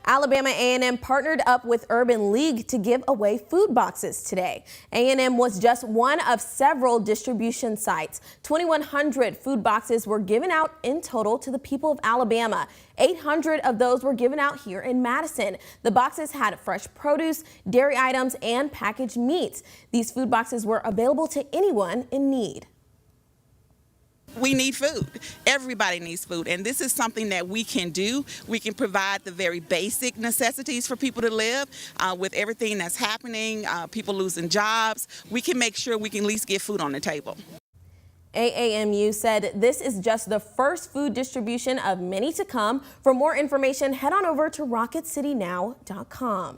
Alabama A&M partnered up with Urban League to give away food boxes today. A&M was just one of several distribution sites. 2,100 food boxes were given out in total to the people of Alabama. 800 of those were given out here in Madison. The boxes had fresh produce, dairy items, and packaged meats. These food boxes were available to anyone in need. We need food. Everybody needs food, and this is something that we can do. We can provide the very basic necessities for people to live. With everything that's happening, people losing jobs, we can make sure we can at least get food on the table. AAMU said this is just the first food distribution of many to come. For more information, head on over to rocketcitynow.com.